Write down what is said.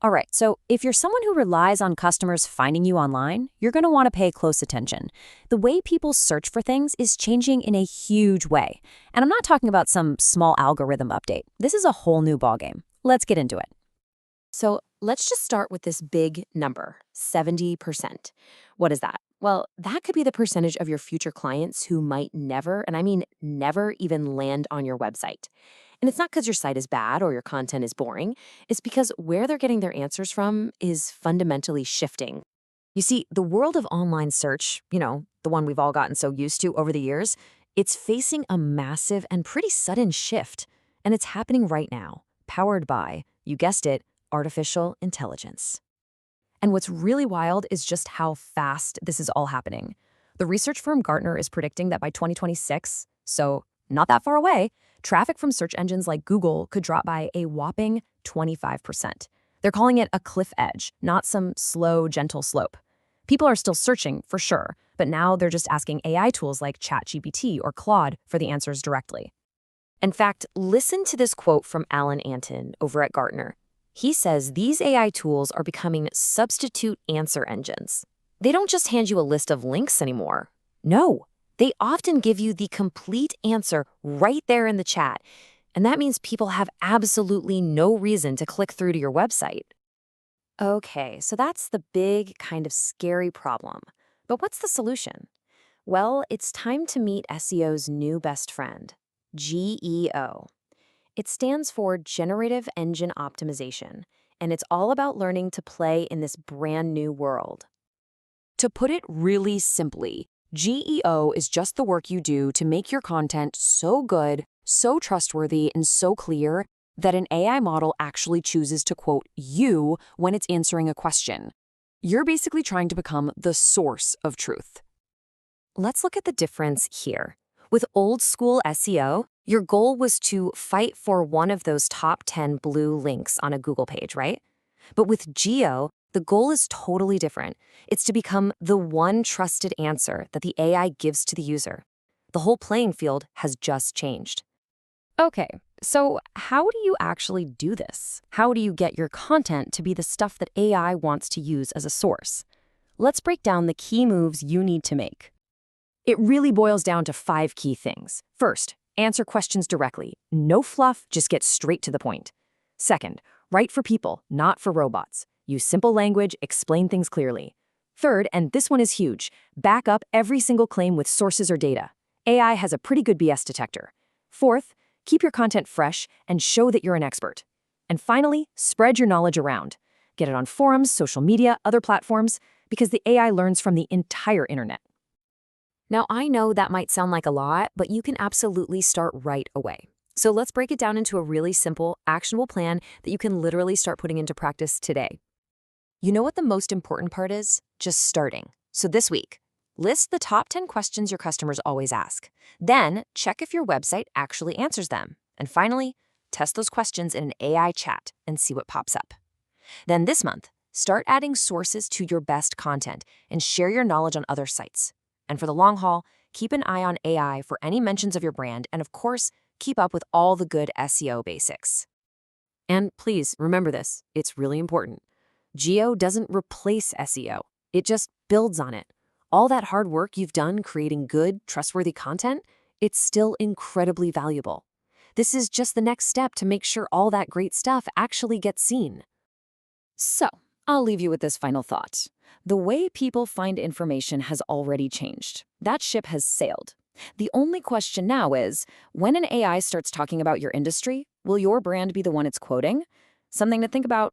All right, so if you're someone who relies on customers finding you online, you're going to want to pay close attention. The way people search for things is changing in a huge way. And I'm not talking about some small algorithm update. This is a whole new ballgame. Let's get into it. So let's just start with this big number, 70%. What is that? Well, that could be the percentage of your future clients who might never, and I mean never, even land on your website. And it's not because your site is bad or your content is boring. It's because where they're getting their answers from is fundamentally shifting. You see, the world of online search, the one we've all gotten so used to over the years, it's facing a massive and pretty sudden shift. And it's happening right now, powered by, you guessed it, artificial intelligence. And what's really wild is just how fast this is all happening. The research firm Gartner is predicting that by 2026, so not that far away, traffic from search engines like Google could drop by a whopping 25%. They're calling it a cliff edge, not some slow, gentle slope. People are still searching, for sure, but now they're just asking AI tools like ChatGPT or Claude for the answers directly. In fact, listen to this quote from Alan Anton over at Gartner. He says these AI tools are becoming substitute answer engines. They don't just hand you a list of links anymore. No, they often give you the complete answer right there in the chat. And that means people have absolutely no reason to click through to your website. Okay, so that's the big, kind of scary problem. But what's the solution? Well, it's time to meet SEO's new best friend, GEO. It stands for Generative Engine Optimization, and it's all about learning to play in this brand new world. To put it really simply, GEO is just the work you do to make your content so good, so trustworthy, and so clear that an AI model actually chooses to quote you when it's answering a question. You're basically trying to become the source of truth. Let's look at the difference here. With old school SEO, your goal was to fight for one of those top 10 blue links on a Google page, right? But with GEO, the goal is totally different. It's to become the one trusted answer that the AI gives to the user. The whole playing field has just changed. Okay, so how do you actually do this? How do you get your content to be the stuff that AI wants to use as a source? Let's break down the key moves you need to make. It really boils down to 5 key things. First, answer questions directly. No fluff, just get straight to the point. Second, write for people, not for robots. Use simple language, explain things clearly. Third, and this one is huge, back up every single claim with sources or data. AI has a pretty good BS detector. Fourth, keep your content fresh and show that you're an expert. And finally, spread your knowledge around. Get it on forums, social media, other platforms, because the AI learns from the entire internet. Now, I know that might sound like a lot, but you can absolutely start right away. So let's break it down into a really simple, actionable plan that you can literally start putting into practice today. You know what the most important part is? Just starting. So this week, list the top 10 questions your customers always ask. Then, check if your website actually answers them. And finally, test those questions in an AI chat and see what pops up. Then this month, start adding sources to your best content and share your knowledge on other sites. And for the long haul, keep an eye on AI for any mentions of your brand, and of course, keep up with all the good SEO basics. And please remember this, it's really important. GEO doesn't replace SEO, it just builds on it. All that hard work you've done creating good, trustworthy content, it's still incredibly valuable. This is just the next step to make sure all that great stuff actually gets seen. So, I'll leave you with this final thought. The way people find information has already changed. That ship has sailed. The only question now is, when an AI starts talking about your industry, will your brand be the one it's quoting? Something to think about